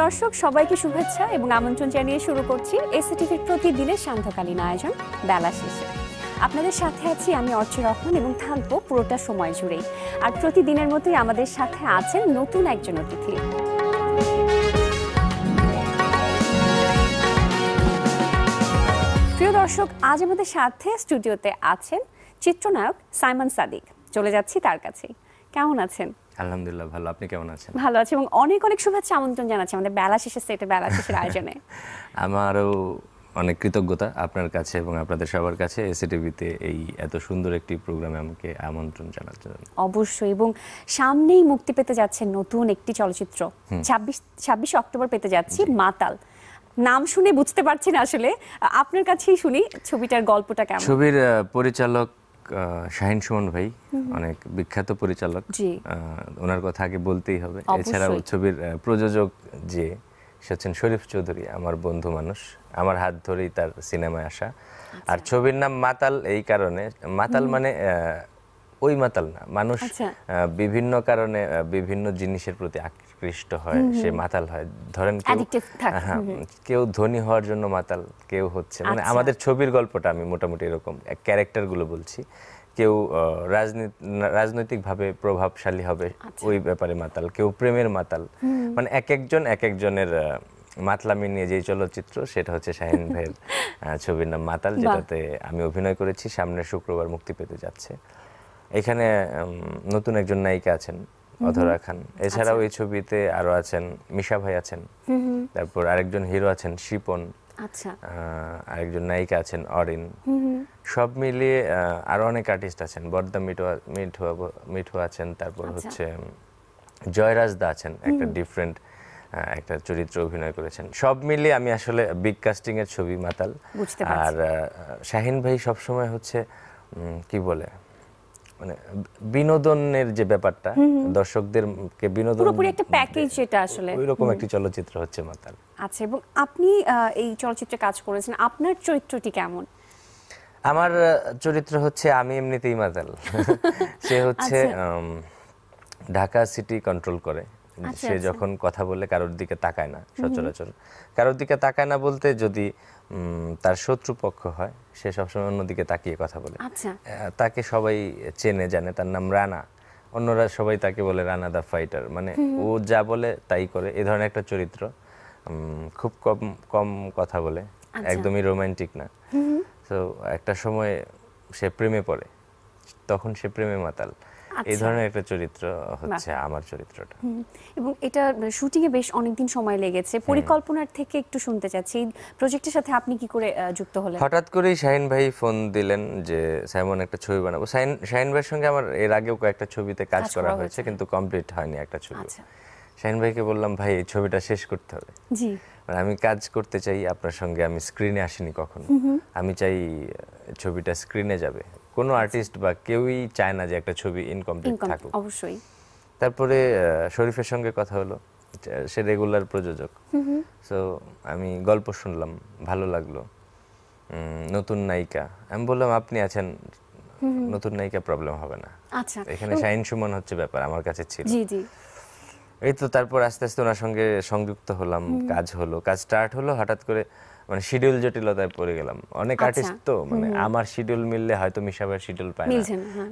দর্শক সবাইকে শুভেচ্ছা এবং আমন্ত্রণ জানিয়ে শুরু করছি এসএটিভির প্রতিদিনের সান্ধ্যকালীন আয়োজন বেলা শেষে। আপনাদের সাথে আছি আমি অর্চি রহমান এবং থাকবো পুরোটা সময় জুড়েই। আর প্রতিদিনের মতোই আমাদের সাথে আছেন নতুন একজন অতিথি। প্রিয় দর্শক, আজ আমাদের সাথে স্টুডিওতে আছেন চিত্রনায়ক সাইমন সাদিক। চলে যাচ্ছি তার কাছেই। কেমন আছেন? আলহামদুলিল্লাহ ভালো। আপনি কেমন আছেন? ভালো আছি এবং অনেক অনেক শুভেচ্ছা আমন্ত্রণ জানাচ্ছি আমাদের বেলা শেষের সেটে বেলা শেষের আয়োজনে। আমারও অনেক কৃতজ্ঞতা আপনার কাছে এবং আপনাদের সবার কাছে এসএটিভিতে এই এত সুন্দর একটি প্রোগ্রামে আমাকে আমন্ত্রণ জানার জন্য। অবশ্যই, এবং সামনেই মুক্তি পেতে যাচ্ছে নতুন একটি চলচ্চিত্র, 26 অক্টোবর পেতে যাচ্ছি মাতাল। নাম শুনে বুঝতে পারছি না, আসলে আপনার কাছেই শুনি ছবিটার গল্পটা কেমন। ছবির পরিচালক শাহিন সুমন ভাই অনেক বিখ্যাত পরিচালক, ওনার কথা আগে বলতেই হবে। এছাড়াও ছবির প্রযোজক যে সে হচ্ছেন শরীফ চৌধুরী, আমার বন্ধু মানুষ, আমার হাত ধরেই তার সিনেমায় আসা। আর ছবির নাম মাতাল এই কারণে, মাতাল মানে ওই মাতাল না, মানুষ বিভিন্ন কারণে বিভিন্ন জিনিসের প্রতি আকৃষ্ট হয়, সে মাতাল হয়। ধরেন কেউ ধনী হওয়ার জন্য মাতাল, কেউ হচ্ছে মানে আমাদের ছবির গল্পটা আমি মোটামুটি এরকম ক্যারেক্টারগুলো বলছি। কেউ রাজনৈতিকভাবে প্রভাবশালী হবে, ওই ব্যাপারে মাতাল, কেউ প্রেমের মাতাল, মানে এক একজনের মাতলামি নিয়ে যে চলচ্চিত্র, সেটা হচ্ছে শাহিন ভাইয়ের ছবির নাম মাতাল, যেটাতে আমি অভিনয় করেছি। সামনের শুক্রবার মুক্তি পেতে যাচ্ছে। এখানে নতুন একজন নায়িকা আছেন অধরা খান। এছাড়াও এই ছবিতে আরো আছেন মিশা ভাই আছেন, তারপর আরেকজন হিরো আছেন শিপন, আরেকজন নায়িকা আছেন অরিন। সব মিলিয়ে আরো অনেক আর্টিস্ট আছেন, বর্দা মিঠু আছেন, তারপর হচ্ছে জয়রাজ দা আছেন, একটা ডিফারেন্ট একটা চরিত্র অভিনয় করেছেন। সব মিলিয়ে আমি আসলে বিগ কাস্টিং এর ছবি মাতাল। আর শাহিন ভাই সবসময় হচ্ছে কি বলে, মানে বিনোদনের যে ব্যাপারটা, দর্শকদেরকে বিনোদন পুরোপুরি একটা প্যাকেজ, যেটা আসলে ওইরকম একটি চলচ্চিত্র হচ্ছে মাতাল। আচ্ছা, এবং আপনি এই চলচ্চিত্রে কাজ করেছেন, আপনার চরিত্রটি কেমন? আমার চরিত্র হচ্ছে আমি এমনিতেই মাতাল। সে হচ্ছে ঢাকা সিটি কন্ট্রোল করে। সে যখন কথা বলে কারোর দিকে তাকায় না, সচরাচর কারোর দিকে তাকায় না বলতে, যদি তার শত্রুপক্ষ হয় সে সবসময় অন্যদিকে তাকিয়ে কথা বলে। তাকে সবাই চেনে জানে, তার নাম রানা। অন্যরা সবাই তাকে বলে রানা দা ফাইটার, মানে ও যা বলে তাই করে, এই ধরনের একটা চরিত্র। খুব কম কথা বলে, একদমই রোমান্টিক না। তো একটা সময় সে প্রেমে পড়ে, তখন সে প্রেমে মাতাল। এই ধরনের একটা চরিত্র হচ্ছে আমার চরিত্রটা। এবং এটা শুটিং এ বেশ অনেকদিন সময় লেগেছে। পরিকল্পনার থেকে একটু শুনতে চাচ্ছি, এই প্রজেক্টের সাথে আপনি কি করে যুক্ত হলেন? হঠাৎ করেই শাহিন ভাই ফোন দিলেন যে সাইমন একটা ছবি বানাবো। শাহিন ভাইয়ের সঙ্গে আমার এর আগেও কয়েকটা ছবিতে কাজ করা হয়েছে, কিন্তু কমপ্লিট হয়নি একটা ছবি। শাহিন ভাইকে বললাম, ভাই এই ছবিটা শেষ করতে হবে, আমি কাজ করতে চাই আপনার সঙ্গে, আমি স্ক্রিনে আসিনি কখনো, আমি চাই ছবিটা স্ক্রিনে যাবে। কোনো আর্টিস্ট বা কেউই চায় না যে একটা ছবি ইনকমপ্লিট থাকুক। অবশ্যই। তারপরে শরীফের সঙ্গে কথা হলো, সে রেগুলার প্রযোজক। সো আমি গল্প শুনলাম, ভালো লাগলো। নতুন নায়িকা, আমি বললাম আপনি আছেন, নতুন নায়িকা প্রবলেম হবে না। এখানে শাহিন সুমন হচ্ছে ব্যাপার, আমার কাছে ছিল। এই তো তারপর আস্তে আস্তে ওনার সঙ্গে সংযুক্ত হলাম, কাজ হলো, কাজ স্টার্ট হলো। হঠাৎ করে মানে শিডিউল জটিলতায় পড়ে গেলাম। অনেক আর্টিস্ট তো, মানে আমার শিডিউল মিললে হয়তো মিশা ভাইয়ের শিডিউল পায়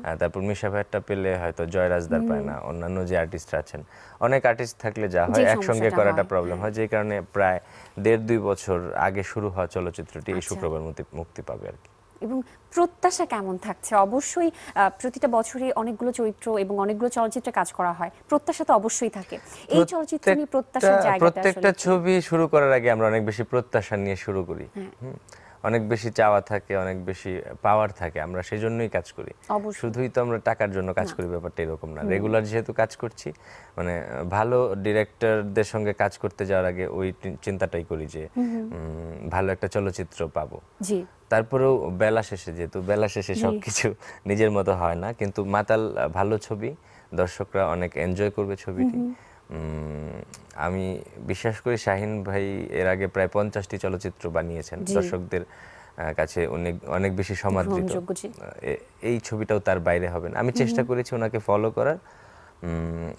না, তারপর মিশা ভাইয়েরটা পেলে হয়তো জয়রাজদার পায় না, অন্যান্য যে আর্টিস্ট আছেন। অনেক আর্টিস্ট থাকলে যা হয় একসঙ্গে করাটা প্রবলেম হয়, যে কারণে প্রায় 1.5-2 বছর আগে শুরু হওয়া চলচ্চিত্রটি এই শুক্রবার মুক্তি পাবে আর কি। এবং প্রত্যাশা কেমন থাকছে? অবশ্যই প্রতিটা বছরই অনেকগুলো চরিত্র এবং অনেকগুলো চলচ্চিত্রে কাজ করা হয়, প্রত্যাশা তো অবশ্যই থাকে। এই চলচ্চিত্র নিয়ে প্রত্যাশার জায়গাটা, প্রত্যেকটা ছবি শুরু করার আগে আমরা অনেক বেশি প্রত্যাশা নিয়ে শুরু করি, অনেক বেশি চাওয়া থাকে, অনেক বেশি পাওয়ার থাকে, আমরা সেজন্যই কাজ করি। শুধুই তো আমরা টাকার জন্য কাজ করি, ব্যাপারটা এরকম না। রেগুলার যেহেতু কাজ করছি, মানে ভালো ডিরেক্টরদের সঙ্গে কাজ করতে যাওয়ার আগে ওই চিন্তাটাই করি যে ভালো একটা চলচ্চিত্র পাবো। তারপরেও বেলা শেষে, যেহেতু বেলা শেষে সবকিছু নিজের মতো হয় না, কিন্তু মাতাল ভালো ছবি, দর্শকরা অনেক এনজয় করবে ছবিটি। আমি বিশ্বাস করি শাহিন ভাই এর আগে প্রায় 50টি চলচ্চিত্র বানিয়েছেন, দর্শকদের কাছে অনেক বেশি সমাদৃত। এই ছবিটাও তার বাইরে হবে না। আমি চেষ্টা করেছি ওনাকে ফলো করার,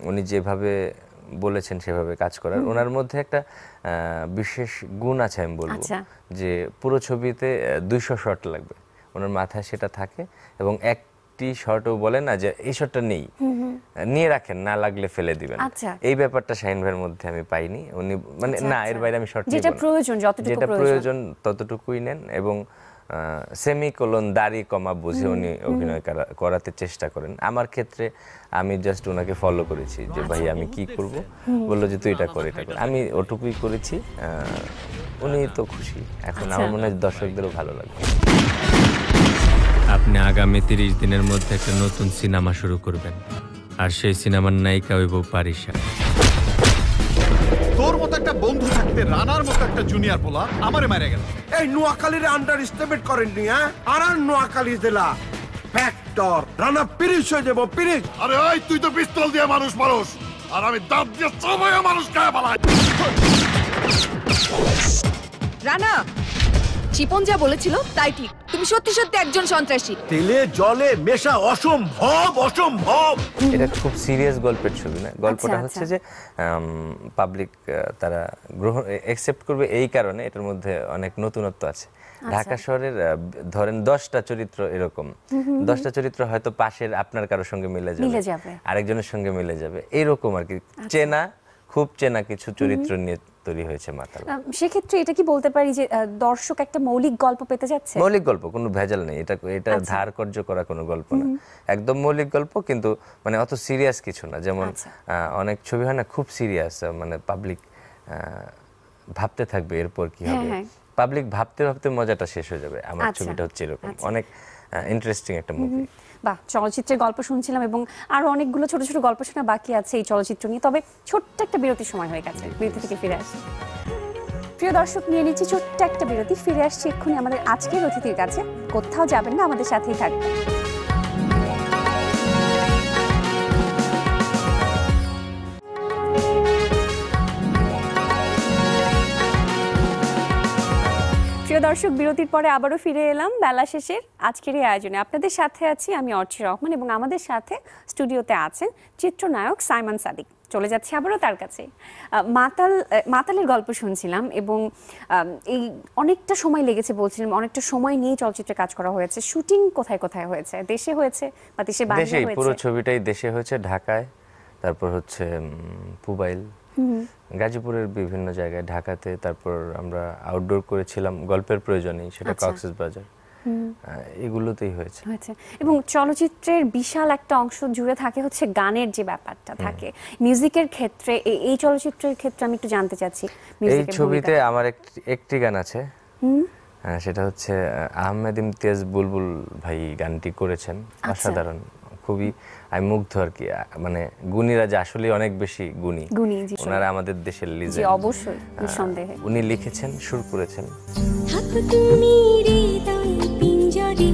উনি যেভাবে বলেছেন সেভাবে কাজ করার। ওনার মধ্যে একটা বিশেষ গুণ আছে আমি বলবো, যে পুরো ছবিতে 200 শট লাগবে, ওনার মাথায় সেটা থাকে এবং একটি শটও বলে না যে এই শটটা নেই, নিয়ে রাখেন, না লাগলে ফেলে দিবেন। এই ব্যাপারটা শাহিন ভাইয়ের মধ্যে আমি পাইনি। উনি মানে না, এর বাইরে আমি শট নিব না, যেটা প্রয়োজন ততটুকুই নেন এবং সেমিকোলন দাড়ি কমা বুঝে উনি অভিনয় করাতে চেষ্টা করেন। আমার ক্ষেত্রে আমি জাস্ট ওনাকে ফলো করেছি যে ভাই আমি কি করব, বললো যে তুই এটা কর, এটা কর, আমি ওটুকুই করেছি। উনি তো খুশি, এখন আমার মনে হয় দর্শকদেরও ভালো লাগবে। আপনি আগামী 30 দিনের মধ্যে একটা নতুন সিনেমা শুরু করবেন, আর সেই সিনেমার নায়িকা হইব পারিশা। তোর মতো একটা বন্ধু থাকতে রানার মতো একটা জুনিয়র পোলা আমারে মারা গেল। এই নোয়াখালীর আন্ডার এস্টিমেট করেননি, হ্যাঁ? আর নোয়াখালী জেলা ফ্যাক্টর রানা পিরিশ হয়ে যাবো, পিরিশ। আরে ওই তুই তো পিস্তল দিয়ে মানুষ আর আমি দাঁত দিয়ে চাবাইয়া মানুষ গায়ে পালাই। রানা, চিপন যা বলেছিল তাই ঠিক, তুমি সত্যি সত্যি একজন সন্ত্রাসী। তেলে জলে মেশা অসম্ভব। এটা খুব সিরিয়াস গল্পের ছবি না, গল্পটা হচ্ছে যে পাবলিক তারা অ্যাকসেপ্ট করবে এই কারণে এটার মধ্যে অনেক নতুনত্ব আছে। ঢাকা শহরের ধরেন 10টা চরিত্র, এরকম 10টা চরিত্র হয়তো পাশের আপনার কারোর সঙ্গে মিলে যাবে, আরেকজনের সঙ্গে মিলে যাবে, এরকম আর কি। খুব চেনা কিছু চরিত্র নিয়ে তৈরি হয়েছে মাতাল। সেক্ষেত্রে এটা কি বলতে পারি যে দর্শক একটা মৌলিক গল্প পেতে যাচ্ছে? মৌলিক গল্প, কোনো ভেজাল নেই, এটা ধার কর্য করা কোনো গল্প না, একদম মৌলিক গল্প, কিন্তু মানে অত সিরিয়াস কিছু না। যেমন অনেক ছবি হয় না খুব সিরিয়াস, মানে পাবলিক ভাবতে থাকবে এরপর কি হবে, পাবলিক ভাবতে ভাবতে মজাটা শেষ হয়ে যাবে। আমার ছবিটা হচ্ছে এরকম, অনেক ইন্টারেস্টিং একটা মুভি। বাহ, চলচ্চিত্রের গল্প শুনছিলাম এবং আরো অনেকগুলো ছোট ছোট গল্প শোনা বাকি আছে এই চলচ্চিত্র নিয়ে। তবে ছোট্ট একটা বিরতির সময় হয়ে গেছে, বিরতি থেকে ফিরে আসি। প্রিয় দর্শক, নিয়ে নিচ্ছি ছোট্ট একটা বিরতি, ফিরে আসছি এক্ষুনি আমাদের আজকের অতিথির কাছে। কোথাও যাবেন না, আমাদের সাথেই থাকবেন। প্রিয় দর্শক, বিরতির পরে আবারও ফিরে এলাম বেলা শেষের আজকের এই আয়োজনে। আপনাদের সাথে আছি আমি অর্চি রহমান এবং আমাদের সাথে স্টুডিওতে আছেন চিত্রনায়ক সাইমন সাদিক। চলে যাচ্ছি আবারও তার কাছে। মাতালের গল্প শুনছিলাম এবং এই অনেকটা সময় লেগেছে বলছিলাম, অনেকটা সময় নিয়ে চলচ্চিত্রে কাজ করা হয়েছে। শুটিং কোথায় কোথায় হয়েছে? দেশে হয়েছে বা দেশে বাইরে হয়েছে? পুরো ছবিটাই দেশে হয়েছে, ঢাকায়, তারপর হচ্ছে পুবাইল, গাজীপুরের বিভিন্ন জায়গায়, ঢাকাতে, তারপর আমরা আউটডোর করেছিলাম গল্পের প্রয়োজনেই, সেটা কক্সবাজার, এগুলোতেই হয়েছে। এবং চলচ্চিত্রের বিশাল একটা অংশ জুড়ে থাকে হচ্ছে গানের যে ব্যাপারটা থাকে মিউজিকের ক্ষেত্রে। এই চলচ্চিত্রের ক্ষেত্রে আমি একটু জানতে চাচ্ছি, এই ছবিতে আমার একটি গান আছে, সেটা হচ্ছে আহমেদ ইমতিয়াজ বুলবুল ভাই গানটি করেছেন, অসাধারণ, খুবই আমি মুগ্ধ আর কি। মানে গুণীরা যে আসলে অনেক বেশি গুণী, ওনারা আমাদের দেশের লিজেন্ড, অবশ্যই নিঃসন্দেহে। উনি লিখেছেন, সুর করেছেন। থাকো তুমি হৃদয় পিঞ্জরে,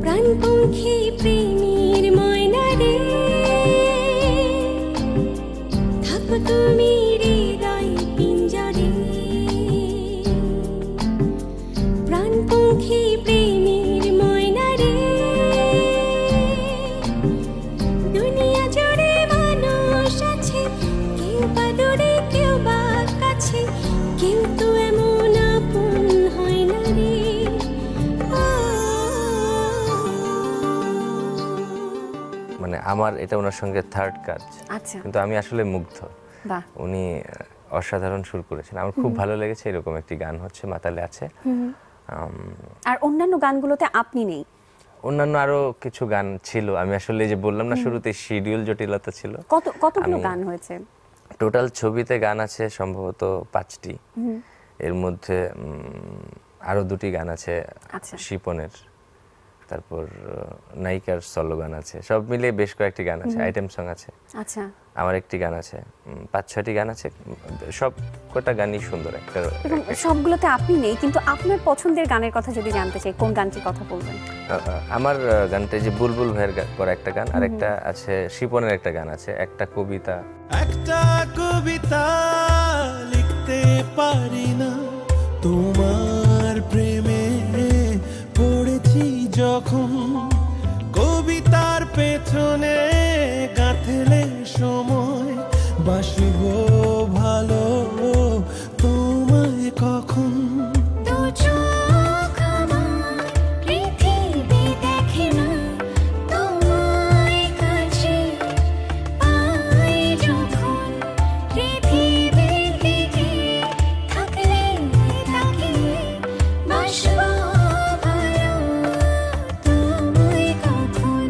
প্রাণপঙ্খী প্রেমের ময়না রে, থাকো তুমি হৃদয় পিঞ্জরে, প্রাণপঙ্খী প্রেমের ময়না রে, দুনিয়া জুড়ে মানুষ আছে, কেউ বা দূরে কেউ বা কাছে, কেউ তো এমন আপন হয় না রে। মানে আমার এটা ওনার সঙ্গে থার্ড কাজ, কিন্তু আমি আসলে মুগ্ধ, উনি অসাধারণ সুর করেছেন, আমার খুব ভালো লেগেছে। এরকম একটি গান হচ্ছে মাতালে আছে। আর অন্যান্য গানগুলোতে আপনি নেই? অন্যান্য আরো কিছু গান ছিল, আমি আসলে যে বললাম না শুরুতে শিডিউল জটিলতা ছিল। কতগুলো গান হয়েছে টোটাল? ছবিতে গান আছে সম্ভবত 5টি, এর মধ্যে আরো 2টি গান আছে শিপনের, তারপর নায়িকার সলো গান আছে, সব মিলিয়ে বেশ কয়েকটি গান আছে, আইটেম সং আছে, আমার একটি গান আছে, 5-6টি গান আছে, সব কটা গানই সুন্দর। একটা সবগুলোতে আপনি নেই, কিন্তু আপনার পছন্দের গানের কথা যদি জানতে চাই, কোন গানটির কথা বলবেন? আমার গানটা যে বুলবুল ভাইয়ের করা একটা গান, আর একটা আছে শিপনের একটা গান আছে, একটা কবিতা লিখতে পারি না, তোমার প্রেমে পড়েছি যখন, কবিতার পেছনে গাঁথে বাসবো ভালো তোমায় কখন দু চোখ আমার পৃথিবী দেখে না তোমায় কাছে পাই যখন পৃথিবীর দিকে থাকলে তাকিয়ে বাসবো ভালো তোমায় কখন।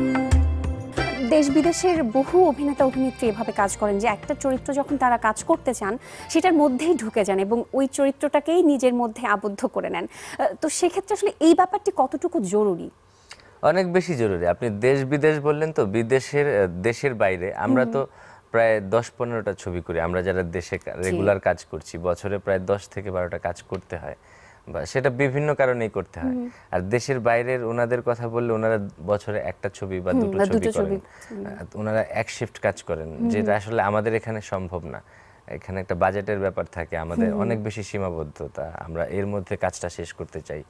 দেশ বিদেশের বহু অভিনেতা অভিনেত্রী এভাবে কাজ করেন যে একটা চরিত্র যখন তারা কাজ করতে চান সেটার মধ্যেই ঢুকে যান এবং ওই চরিত্রটাকেই নিজের মধ্যে আবদ্ধ করে নেন। তো সেক্ষেত্রে আসলে এই ব্যাপারটি কতটুকু জরুরি? অনেক বেশি জরুরি। আপনি দেশ বিদেশ বললেন, তো দেশের বাইরে আমরা তো প্রায় 10-15টা ছবি করি। আমরা যারা দেশে রেগুলার কাজ করছি, বছরে প্রায় 10 থেকে 12টা কাজ করতে হয়, বা সেটা বিভিন্ন কারণেই করতে হয়। আর দেশের বাইরের ওনাদের কথা বললে ওনারা বছরে একটা ছবি বা দুটো ছবি করেন, ওনারা এক শিফট কাজ করেন, যেটা আসলে আমাদের এখানে সম্ভব না। এখানে একটা বাজেটের ব্যাপার থাকে, আমাদের অনেক বেশি সীমাবদ্ধতা, আমরা এর মধ্যে কাজটা শেষ করতে চাই।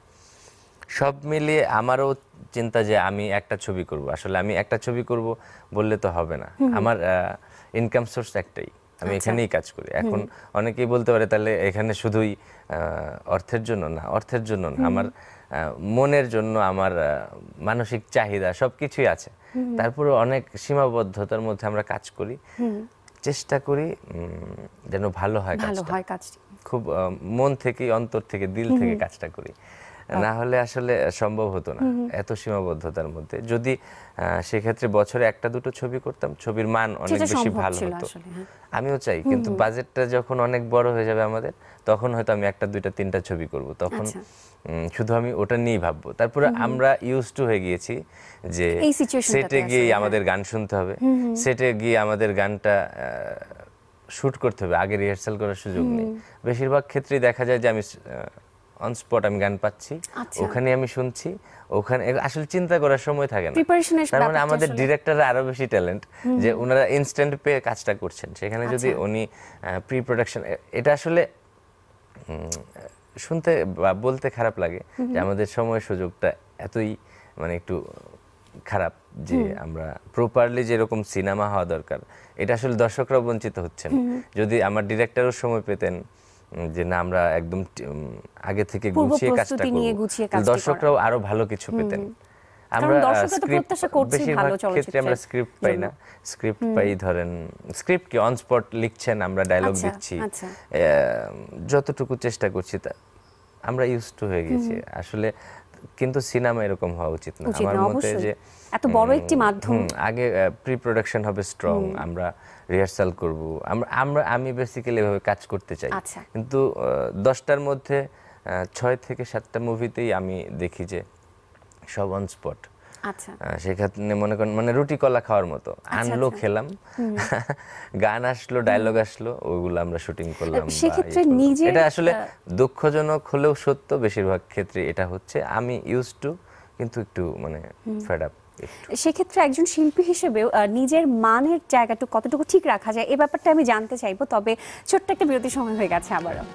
সব মিলিয়ে আমারও চিন্তা যে আমি একটা ছবি করব। আসলে আমি একটা ছবি করব বললে তো হবে না, আমার ইনকাম সোর্স একটাই, আমি এখানেই কাজ করি। এখন অনেকেই বলতে পারে তাহলে এখানে শুধুই অর্থের জন্য না, অর্থের জন্য না, আমার মনের জন্য, আমার মানসিক চাহিদা সবকিছুই আছে। তারপরে অনেক সীমাবদ্ধতার মধ্যে আমরা কাজ করি, চেষ্টা করি যেন ভালো হয় কাজটা। খুব মন থেকে, অন্তর থেকে, দিল থেকে কাজটা করি, না হলে আসলে সম্ভব হতো না এত সীমাবদ্ধতার মধ্যে। যদি সেক্ষেত্রে বছরে একটা দুটো ছবি করতাম, ছবির মান অনেক বেশি ভালো হতো। আমিও চাই, কিন্তু বাজেটটা যখন অনেক বড় হয়ে যাবে আমাদের, তখন হয়তো আমি একটা দুইটা তিনটা ছবি করব, তখন শুধু আমি ওটা নিয়েই ভাববো। তারপরে আমরা ইউজ টু হয়ে গিয়েছি যে সেটে গিয়ে আমাদের গান শুনতে হবে, সেটে গিয়ে আমাদের গানটা শুট করতে হবে, আগে রিহার্সাল করার সুযোগ নেই। বেশিরভাগ ক্ষেত্রেই দেখা যায় যে আমি অন স্পট আমি গান পাচ্ছি, ওখানে আমি শুনছি, ওখানে আসলে চিন্তা করার সময় থাকে না। তার মানে আমাদের ডিরেক্টররা আরো বেশি ট্যালেন্ট, যে ওনারা ইনস্ট্যান্ট পেয়ে কাজটা করছেন। সেখানে যদি উনি প্রি প্রোডাকশন, এটা আসলে শুনতে বা বলতে খারাপ লাগে যে আমাদের সময় সুযোগটা এতই মানে একটু খারাপ, যে আমরা প্রপারলি যেরকম সিনেমা হওয়া দরকার, এটা আসলে দর্শকরাও বঞ্চিত হচ্ছেন। যদি আমার ডিরেক্টরও সময় পেতেন যে না আমরা একদম আগে থেকে গুছিয়ে কাজটা করব, দর্শকরাও আরো ভালো কিছু পেতেন। আমরা বেশিরভাগ ক্ষেত্রে আমরা স্ক্রিপ্ট পাই না, স্ক্রিপ্ট পাই ধরেন স্ক্রিপ্ট কি অন স্পট লিখছেন, আমরা ডায়লগ দিচ্ছি, যতটুকু চেষ্টা করছি তা আমরা ইউজ টু হয়ে গেছি আসলে। কিন্তু সিনেমা এরকম হওয়া উচিত না আমার মতে, যে এত বড় একটি মাধ্যম, আগে প্রি প্রোডাকশন হবে স্ট্রং, আমরা রিহার্সাল করব, আমি বেসিক্যালি এভাবে কাজ করতে চাই। কিন্তু 10টার মধ্যে 6 থেকে 7টা মুভিতেই আমি দেখি যে সব অন স্পট। সেখানে মনে করেন মানে রুটি কলা খাওয়ার মতো, আনলো খেলাম, গান আসলো, ডায়লগ আসলো, ওইগুলো আমরা শুটিং করলাম। এটা আসলে দুঃখজনক হলেও সত্য, বেশিরভাগ ক্ষেত্রে এটা হচ্ছে। আমি ইউজ টু, কিন্তু একটু মানে ফেড আপ। সেক্ষেত্রে একজন শিল্পী হিসেবেও নিজের মানের জায়গাটা কতটুকু ঠিক রাখা যায়, এই ব্যাপারটা আমি জানতে চাইবো। তবে ছোট্ট একটা বিরতির সময় হয়ে গেছে আবারও।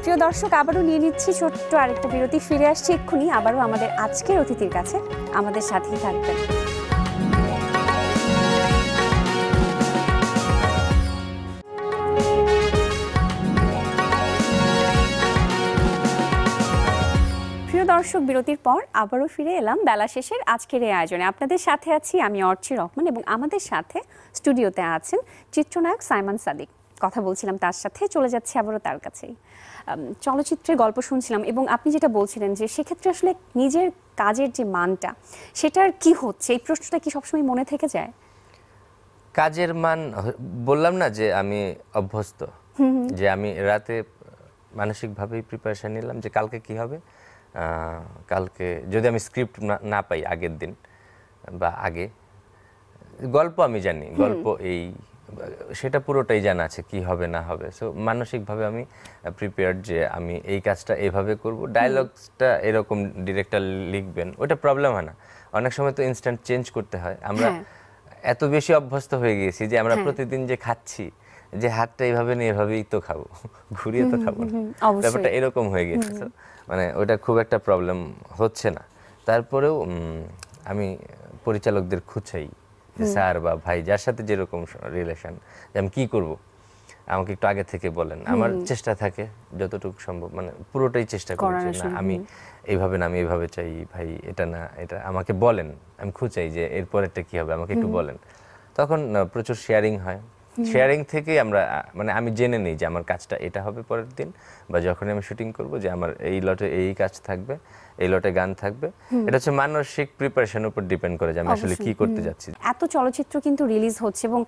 প্রিয় দর্শক, আবারও নিয়ে নিচ্ছি ছোট্ট আরেকটা বিরতি, ফিরে আসছি এক্ষুনি আবারও আমাদের আজকের অতিথির কাছে। আমাদের সাথেই থাকবেন। প্রিয় দর্শক, বিরতির পর আবারও ফিরে এলাম বেলা শেষের আজকের এই আয়োজনে। আপনাদের সাথে আছি আমি অর্চি রহমান, এবং আমাদের সাথে স্টুডিওতে আছেন চিত্রনায়ক সাইমন সাদিক। কথা বলছিলাম তার সাথে, চলে যাচ্ছে আবারও তার কাছেই। চলচ্চিত্রের গল্প শুনছিলাম, এবং আপনি যেটা বলছিলেন যে সেক্ষেত্রে আসলে নিজের কাজের যে মানটা, সেটার কি হচ্ছে, এই প্রশ্নটা কি সবসময় মনে থেকে যায়? কাজের মান বললাম না যে আমি অভ্যস্ত, যে আমি রাতে মানসিকভাবেই প্রিপারেশন নিলাম যে কালকে কি হবে। কালকে যদি আমি স্ক্রিপ্ট না পাই আগের দিন বা আগে, গল্প আমি জানি, গল্প এই সেটা পুরোটাই জানা আছে কি হবে না হবে। সো মানসিকভাবে আমি প্রিপেয়ার্ড যে আমি এই কাজটা এইভাবে করব। ডায়লগসটা এরকম ডিরেক্টর লিখবেন, ওটা প্রবলেম হয় না। অনেক সময় তো ইনস্ট্যান্ট চেঞ্জ করতে হয়। আমরা এত বেশি অভ্যস্ত হয়ে গিয়েছি যে আমরা প্রতিদিন যে খাচ্ছি, যে হাতটা এইভাবে নিয়ে এভাবেই তো খাবো, ঘুরিয়ে তো খাবো না, ব্যাপারটা এরকম হয়ে গেছে। মানে ওটা খুব একটা প্রবলেম হচ্ছে না। তারপরেও আমি পরিচালকদের খুঁচাই যে স্যার বা ভাই যার সাথে যেরকম রিলেশন, যে আমি কি করব আমাকে একটু আগে থেকে বলেন। আমার চেষ্টা থাকে যতটুকু সম্ভব, মানে পুরোটাই চেষ্টা করি যে না আমি এইভাবে না, আমি এইভাবে চাই ভাই, এটা না এটা আমাকে বলেন, আমি খুঁজাই যে এরপরেরটা কি হবে আমাকে একটু বলেন। তখন প্রচুর শেয়ারিং হয়, শেয়ারিং থেকেই আমরা মানে আমি জেনে নিই যে আমার কাজটা এটা হবে পরের দিন, বা যখন আমি শুটিং করব যে আমার এই লটে এই কাজ থাকবে, এই লটে গান থাকবে। এটা হচ্ছে মানসিক প্রিপারেশনের উপর ডিপেন্ড করে যে আমি আসলে কি করতে যাচ্ছি। এত চলচ্চিত্র কিন্তু রিলিজ হচ্ছে এবং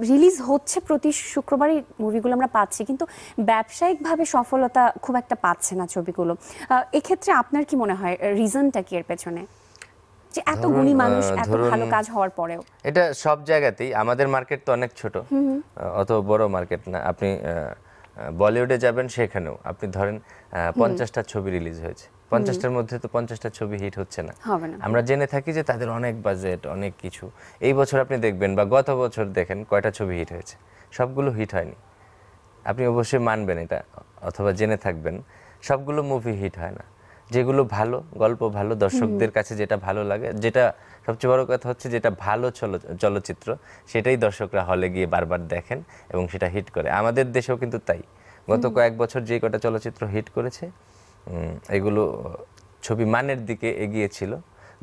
রিলিজ হচ্ছে প্রতি শুক্রবারই মুভিগুলো আমরা পাচ্ছি, কিন্তু ব্যবসায়িকভাবে সফলতা খুব একটা পাচ্ছে না ছবিগুলো। এক্ষেত্রে আপনার কি মনে হয় রিজনটা কি এর পেছনে, যে এত গুণী মানুষ এত ভালো কাজ হওয়ার পরেও? এটা সব জায়গাতেই, আমাদের মার্কেট তো অনেক ছোট, অত বড় মার্কেট না। আপনি বলিউডে যাবেন, সেখানেও আপনি ধরেন 50টা ছবি রিলিজ হয়েছে, 50টার মধ্যে তো 50টা ছবি হিট হচ্ছে না। আমরা জেনে থাকি যে তাদের অনেক বাজেট, অনেক কিছু। এই বছর আপনি দেখবেন বা গত বছর দেখেন কয়টা ছবি হিট হয়েছে, সবগুলো হিট হয়নি। আপনি অবশ্যই মানবেন এটা, অথবা জেনে থাকবেন সবগুলো মুভি হিট হয় না। যেগুলো ভালো, গল্প ভালো, দর্শকদের কাছে যেটা ভালো লাগে, যেটা সবচেয়ে বড় কথা হচ্ছে যেটা ভালো চলচ্চিত্র, সেটাই দর্শকরা হলে গিয়ে বারবার দেখেন এবং সেটা হিট করে। আমাদের দেশেও কিন্তু তাই, গত কয়েক বছর যে কটা চলচ্চিত্র হিট করেছে এগুলো ছবি মানের দিকে এগিয়েছিল।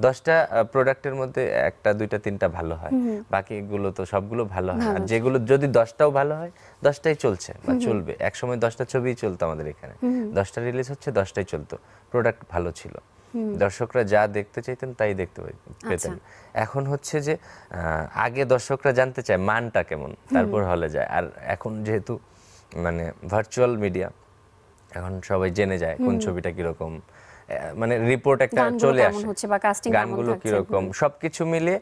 10টা প্রোডাক্টের মধ্যে 1টা 2টা 3টা ভালো হয়, বাকিগুলো তো সবগুলো ভালো হয়। আর যেগুলো যদি 10টাও ভালো হয়, 10টাই চলছে বা চলবে। একসময় 10টা ছবিই চলতো আমাদের এখানে, 10টা রিলিজ হচ্ছে, 10টাই চলতো, প্রোডাক্ট ভালো ছিল, দর্শকরা যা দেখতে চাইতেন তাই দেখতে পেতেন। এখন হচ্ছে যে আগে দর্শকরা জানতে চায় মানটা কেমন, তারপর হলে যায়। আর এখন যেহেতু মানে ভার্চুয়াল মিডিয়া, এখন সবাই জেনে যায় কোন ছবিটা কিরকম, মানে রিপোর্ট একটা চলে আসে, গানগুলো কিরকম, সবকিছু মিলে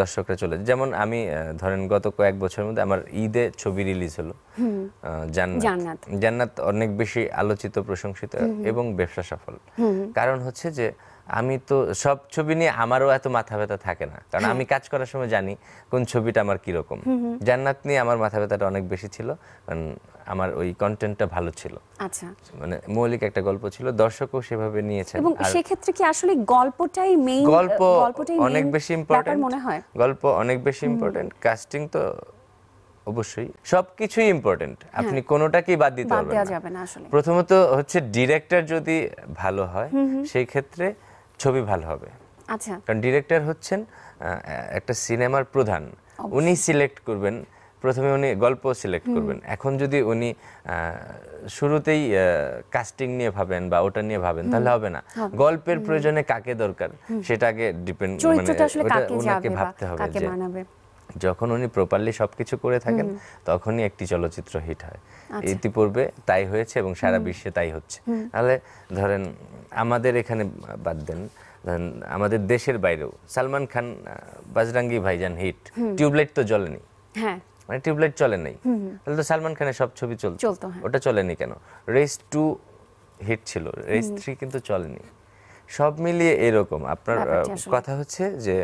দর্শকরা চলে। যেমন আমি ধরেন গত কয়েক বছরের মধ্যে আমার ঈদে ছবি রিলিজ হলো জান্নাত, অনেক বেশি আলোচিত, প্রশংসিত এবং ব্যবসা সফল। কারণ হচ্ছে যে আমি তো সব ছবি নিয়ে আমারও এত মাথা ব্যথা থাকে না, কারণ আমি কাজ করার সময় জানি কোন ছবিটা আমার কিরকম। জান্নাত নিয়ে আমার মাথা ব্যথাটা অনেক বেশি ছিল, কারণ আমার ওই কন্টেন্টটা ভালো ছিল, আচ্ছা, মানে মৌলিক একটা গল্প ছিল, দর্শকও সেভাবে নিয়েছেন। এবং সেই ক্ষেত্রে কি আসলে গল্পটাই মেইন? গল্পটাই অনেক বেশি ইম্পর্টেন্ট মনে হয়, গল্প অনেক বেশি ইম্পর্টেন্ট, কাস্টিং তো অবশ্যই, সবকিছুই ইম্পর্টেন্ট, আপনি কোনোটাকেই বাদ দিতে পারবেন না। প্রথমত হচ্ছে ডিরেক্টর যদি ভালো হয়, সেই ক্ষেত্রে ছবি ভালো হবে। আচ্ছা, কারণ ডিরেক্টর হচ্ছেন একটা সিনেমার প্রধান, উনি সিলেক্ট করবেন, প্রথমে উনি গল্প সিলেক্ট করবেন। এখন যদি উনি শুরুতেই কাস্টিং নিয়ে ভাবেন বা ওটা নিয়ে ভাবেন, তাহলে হবে না। গল্পের প্রয়োজনে কাকে দরকার সেটা আগে ডিপেন্ড, মানে ওনাকে ভাবতে হবে যে যখন উনি প্রপারলি সবকিছু করে থাকেন তখনই একটি চলচ্চিত্র হিট হয়। ইতিপূর্বে তাই হয়েছে এবং সারা বিশ্বে তাই হচ্ছে। তাহলে ধরেন আমাদের এখানে বাদ দেন, ধরেন আমাদের দেশের বাইরেও সালমান খান বাজরাঙ্গি ভাইজান হিট, টিউবলাইট তো জ্বলেনি, মানে টিউবলাইট চলে নাই, তাহলে তো সালমান খানের সব ছবি চলতো, ওটা চলেনি কেন? রেস 2 হিট ছিল, রেস 3 কিন্তু চলেনি। সব মিলিয়ে এরকম। আপনার কথা হচ্ছে যে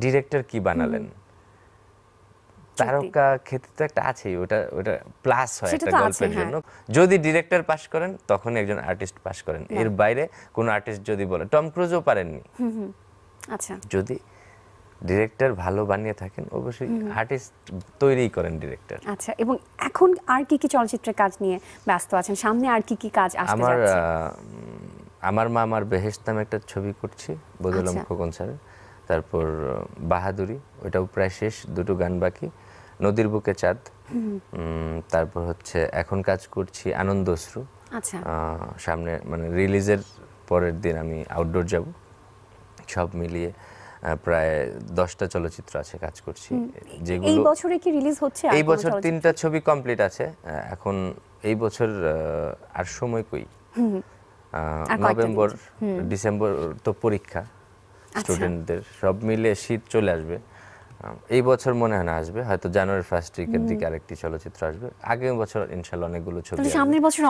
ডিরেক্টর কি বানালেন, তারকা ক্ষেত্রে তো একটা আছেই, ওটা প্লাস হয় একটা গল্পের জন্য। যদি ডিরেক্টর পাস করেন তখন একজন আর্টিস্ট পাস করেন, এর বাইরে কোন আর্টিস্ট যদি বলে, টম ক্রুজও পারেননি। আচ্ছা, যদি ডিরেক্টর ভালো বানিয়ে থাকেন অবশ্যই আর্টিস্ট তৈরি করেন ডিরেক্টর। আচ্ছা, এবং এখন আর কি কি চলচ্চিত্রের কাজ নিয়ে ব্যস্ত আছেন? সামনে আর কি কি কাজ আসতে যাচ্ছে? আমার মা আমার বেহেশত নামে একটা ছবি করছি বদলম খোকন স্যারের, তারপর বাহাদুরি, ওটাও প্রায় শেষ, 2টো গান বাকি, নদীর বুকে চাঁদ, তারপর হচ্ছে এখন কাজ করছি আনন্দ অশ্রু। আচ্ছা, সামনে মানে রিলিজের পরের দিন আমি আউটডোর যাব। সব মিলিয়ে প্রায় 10টা চলচ্চিত্র আছে কাজ করছি, যেগুলো এই বছরে কি রিলিজ হচ্ছে? এই বছর 3টা ছবি কমপ্লিট আছে। এখন এই বছর আর সময় কই, নভেম্বর ডিসেম্বর তো পরীক্ষা স্টুডেন্টদের, সব মিলে শীত চলে আসবে। এই বছর মনে হয় না আসবে, হয়তো জানুয়ারির ফার্স্ট উইকের দিকে আরেকটি চলচ্চিত্র আসবে। আগের বছর ইনশাআল্লাহ অনেকগুলো ছবি,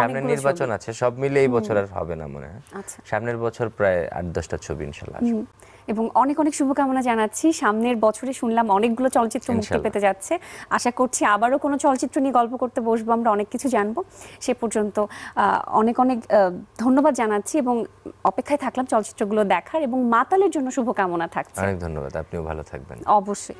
সামনে নির্বাচন আছে, সব মিলে এই বছর আর হবে না মনে হয়। সামনের বছর প্রায় 8-10টা ছবি ইনশাআল্লাহ আসবে। এবং অনেক অনেক শুভকামনা জানাচ্ছি। সামনের বছরে শুনলাম অনেকগুলো চলচ্চিত্র মুক্তি ইনশাল্লাহ। পেতে যাচ্ছে। আশা করছি আবারও কোনো চলচ্চিত্র নিয়ে গল্প করতে বসবো, আমরা অনেক কিছু জানবো। সে পর্যন্ত অনেক অনেক ধন্যবাদ জানাচ্ছি এবং অপেক্ষায় থাকলাম চলচ্চিত্রগুলো দেখার, এবং মাতালের জন্য শুভকামনা থাকছে। অনেক ধন্যবাদ, আপনিও ভালো থাকবেন। অবশ্যই।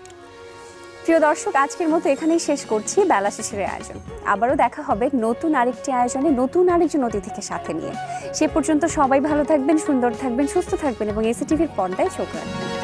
প্রিয় দর্শক, আজকের মতো এখানেই শেষ করছি বেলা শেষের আয়োজন। আবারও দেখা হবে নতুন আরেকটি আয়োজনে, নতুন আরেকজন অতিথিকে সাথে নিয়ে। সে পর্যন্ত সবাই ভালো থাকবেন, সুন্দর থাকবেন, সুস্থ থাকবেন এবং এসিটিভির পর্দায় চোখ রাখবেন।